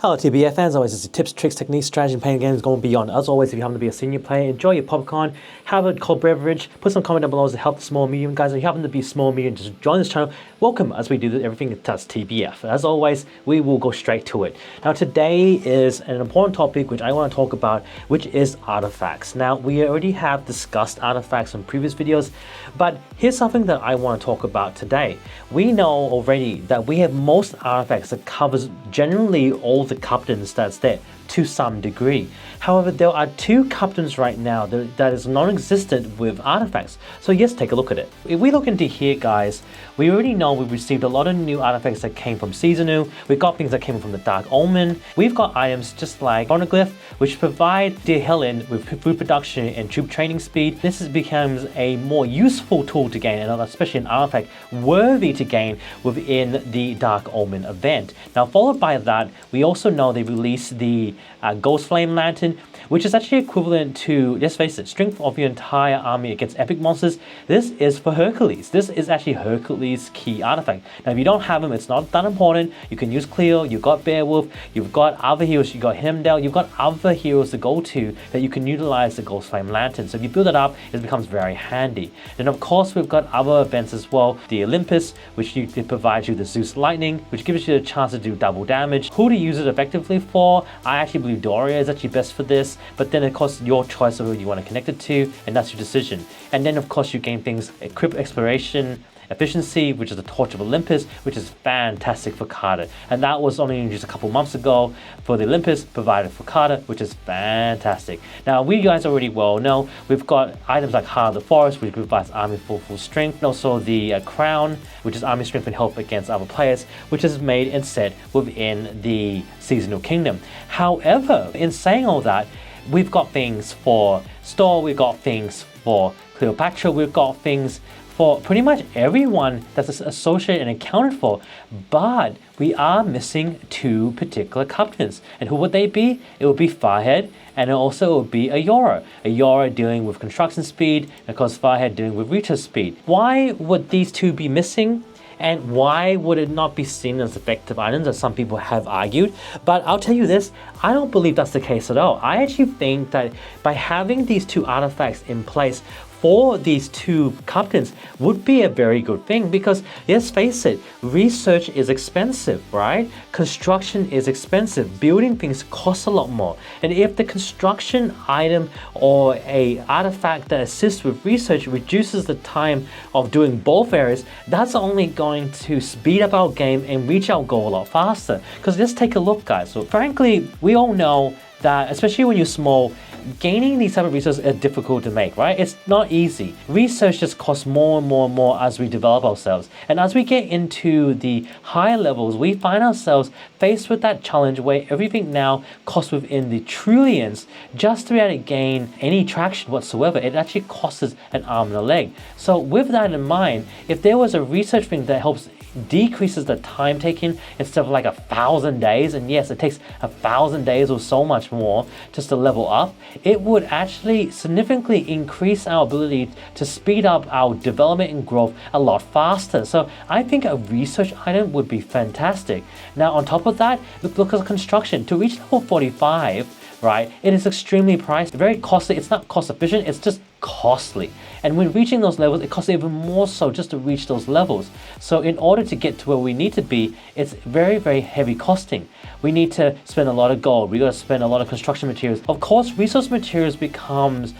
Hello TBF fans, as always it's tips, tricks, techniques, strategy, and playing games going beyond. As always, if you happen to be a senior player, enjoy your popcorn, have a cold beverage, put some comment down below to help the small medium guys. If you happen to be small medium, just join this channel. Welcome as we do everything that's TBF. As always, we will go straight to it. Now today is an important topic which I want to talk about, which is artifacts. Now we already have discussed artifacts in previous videos, but here's something that I want to talk about today. We know already that we have most artifacts that covers generally all the captains that's there to some degree. However, there are two captains right now that is non-existent with artifacts. So yes, take a look at it. If we look into here, guys, we already know we've received a lot of new artifacts that came from Seasonal. We've got things that came from the Dark Omen. We've got items just like Chronoglyph, which provide the Helen with food production and troop training speed. This becomes a more useful tool to gain, and especially an artifact worthy to gain within the Dark Omen event. Now, followed by that, we also know they released the Ghost Flame Lantern, which is actually equivalent to, let's face it, strength of your entire army against epic monsters. This is for Hercules. This is actually Hercules' key artifact. Now, if you don't have him, it's not that important. You can use Cleo, you've got Beowulf, you've got other heroes, you've got Heimdall, you've got other heroes to go to that you can utilize the Ghost Flame Lantern. So if you build it up, it becomes very handy. Then of course, we've got other events as well. The Olympus, which provides you the Zeus Lightning, which gives you a chance to do double damage. Who to use it effectively for? I actually believe Doria is actually best for this, but then of course your choice of who you want to connect it to, and that's your decision. And then of course you gain things, equip exploration, efficiency, which is the Torch of Olympus, which is fantastic for Carter. And that was only introduced a couple months ago for the Olympus, provided for Carter, which is fantastic. Now, we guys already well know, we've got items like Heart of the Forest, which provides army full strength, and also the Crown, which is army strength and help against other players, which is made and set within the Seasonal Kingdom. However, in saying all that, we've got things for Store, we've got things for Cleopatra, we've got things for pretty much everyone that's associated and accounted for, but we are missing two particular captains. And who would they be? It would be Firehead, and also it would be Ayora. Ayora dealing with construction speed, and of course Firehead dealing with recharge speed. Why would these two be missing? And why would it not be seen as effective items, as some people have argued? But I'll tell you this, I don't believe that's the case at all. I actually think that by having these two artifacts in place for these two captains would be a very good thing, because let's face it, research is expensive, right? Construction is expensive. Building things costs a lot more. And if the construction item or a artifact that assists with research reduces the time of doing both areas, that's only going to speed up our game and reach our goal a lot faster. Because let's take a look, guys. So frankly, we all know that, especially when you're small, gaining these type of resources is difficult to make, right? It's not easy. Research just costs more and more and more as we develop ourselves. And as we get into the higher levels, we find ourselves faced with that challenge where everything now costs within the trillions. Just to be able to gain any traction whatsoever, it actually costs us an arm and a leg. So with that in mind, if there was a research thing that helps decreases the time taken instead of like 1,000 days, and yes, it takes 1,000 days or so much more just to level up, it would actually significantly increase our ability to speed up our development and growth a lot faster. So I think a research item would be fantastic. Now on top of that, look at construction. To reach level 45, right, it is extremely pricey, very costly. It's not cost efficient, it's just costly. And when reaching those levels, it costs even more so just to reach those levels. So in order to get to where we need to be, it's very, very heavy costing. We need to spend a lot of gold. We got to spend a lot of construction materials. Of course, resource materials becomes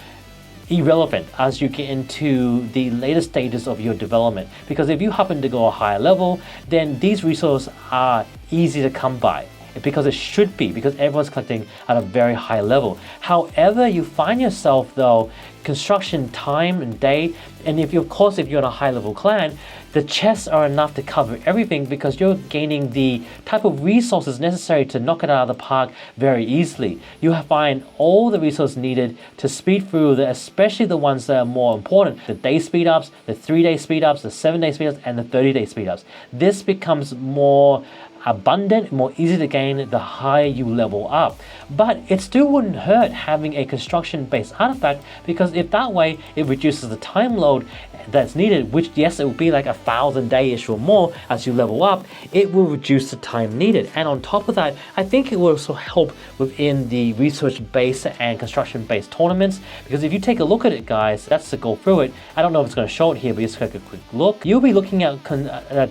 irrelevant as you get into the later stages of your development, because if you happen to go a higher level, then these resources are easy to come by, because it should be, because everyone's collecting at a very high level. However, you find yourself though, construction time and day, and if you're in a high level clan, the chests are enough to cover everything, because you're gaining the type of resources necessary to knock it out of the park very easily. You find all the resources needed to speed through, especially the ones that are more important: the day speed ups, the 3-day speed ups, the 7-day speed ups, and the 30-day speed ups. This becomes more abundant, more easy to gain the higher you level up. But it still wouldn't hurt having a construction-based artifact, because if that way it reduces the time load that's needed, which yes, it will be like 1,000 days or more as you level up, it will reduce the time needed. And on top of that, I think it will also help within the research-based and construction-based tournaments, because if you take a look at it, guys, that's to go through it. I don't know if it's going to show it here, but just take a quick look. You'll be looking at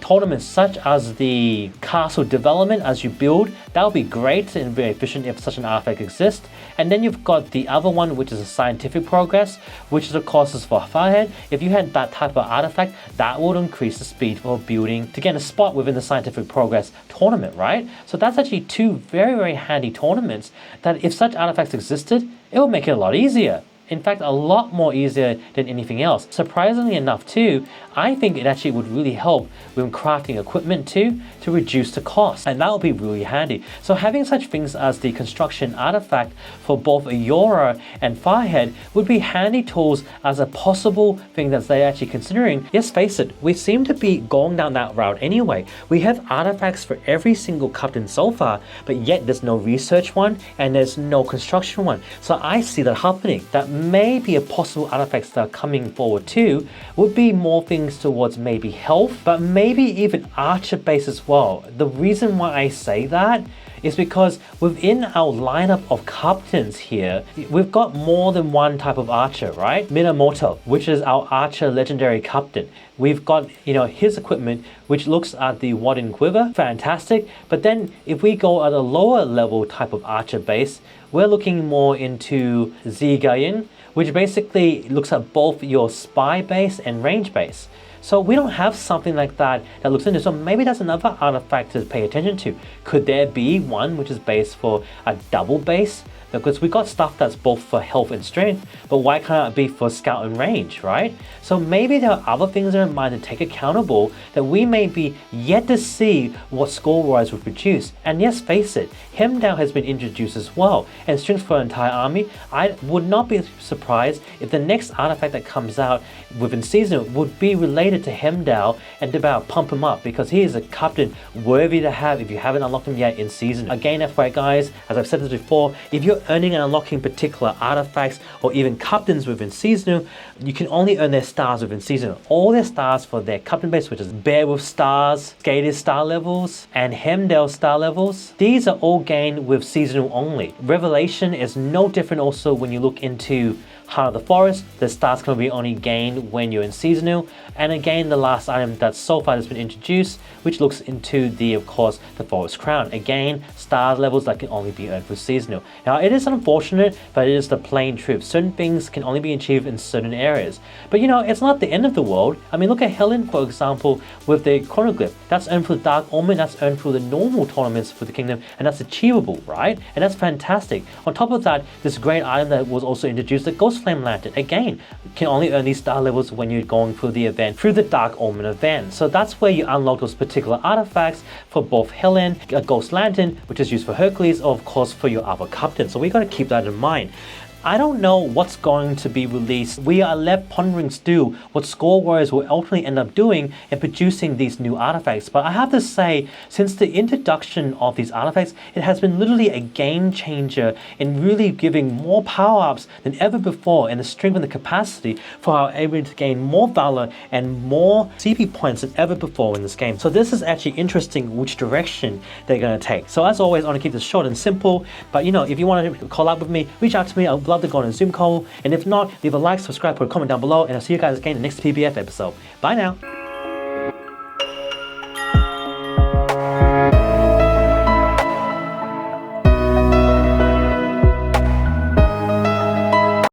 tournaments such as the castle development as you build. That would be great and very efficient if such an artifact exists. And then you've got the other one, which is a scientific progress, which is of course is for Firehead. If you had that type of artifact, that would increase the speed for building to get a spot within the scientific progress tournament, right? So that's actually two very, very handy tournaments that if such artifacts existed, it would make it a lot easier. In fact, a lot more easier than anything else. Surprisingly enough too, I think it actually would really help with crafting equipment too, to reduce the cost, and that would be really handy. So having such things as the construction artifact for both Aurora and Firehead would be handy tools as a possible thing that they're actually considering. Let's face it, we seem to be going down that route anyway. We have artifacts for every single captain so far, but yet there's no research one and there's no construction one. So I see that happening. That may be a possible artifacts that are coming forward too, would be more things towards maybe health, but maybe even archer base as well. The reason why I say that is because within our lineup of captains here, we've got more than one type of archer, right? Minamoto, which is our archer legendary captain. We've got, his equipment, which looks at the Warden Quiver, fantastic. But then if we go at a lower level type of archer base, we're looking more into Zigayan, which basically looks at both your spy base and range base. So we don't have something like that looks into. So maybe that's another artifact to pay attention to. Could there be one which is based for a double base? Because we got stuff that's both for health and strength, but why can't it be for scout and range, right? So maybe there are other things in mind to take accountable that we may be yet to see what score-wise would produce. And yes, face it, Hemdao has been introduced as well, and strength for an entire army. I would not be surprised if the next artifact that comes out within season would be related to Hemdao and about pump him up, because he is a captain worthy to have if you haven't unlocked him yet in season. Again, FYI guys, as I've said this before, if you're earning and unlocking particular artifacts or even captains within seasonal, you can only earn their stars within seasonal. All their stars for their captain base, which is Bear with stars, Skater star levels, and Hemdale star levels, these are all gained with seasonal only. Revelation is no different also when you look into Heart of the Forest. The stars can be only gained when you're in seasonal. And again, the last item that so far has been introduced, which looks into the, of course, the Forest Crown. Again, star levels that can only be earned through seasonal. Now, it is unfortunate, but it is the plain truth. Certain things can only be achieved in certain areas. But it's not the end of the world. I mean, look at Helen, for example, with the Chronoglyph. That's earned through the Dark Omen, that's earned through the normal tournaments for the kingdom, and that's achievable, right? And that's fantastic. On top of that, this great item that was also introduced, the Ghost Flame Lantern. Again, can only earn these star levels when you're going through the event, through the Dark Omen event. So that's where you unlock those particular artifacts for both Helen, a Ghost Lantern, which is used for Hercules, or of course for your other captain. So we got to keep that in mind. I don't know what's going to be released. We are left pondering still what Score Warriors will ultimately end up doing in producing these new artifacts. But I have to say, since the introduction of these artifacts, it has been literally a game changer in really giving more power-ups than ever before, and the strength and the capacity for our able to gain more valor and more CP points than ever before in this game. So this is actually interesting which direction they're going to take. So as always, I want to keep this short and simple, but if you want to call up with me, reach out to me. I'd love to go on a Zoom call, and if not, leave a like, subscribe, put a comment down below, and I'll see you guys again in the next PBF episode. Bye now.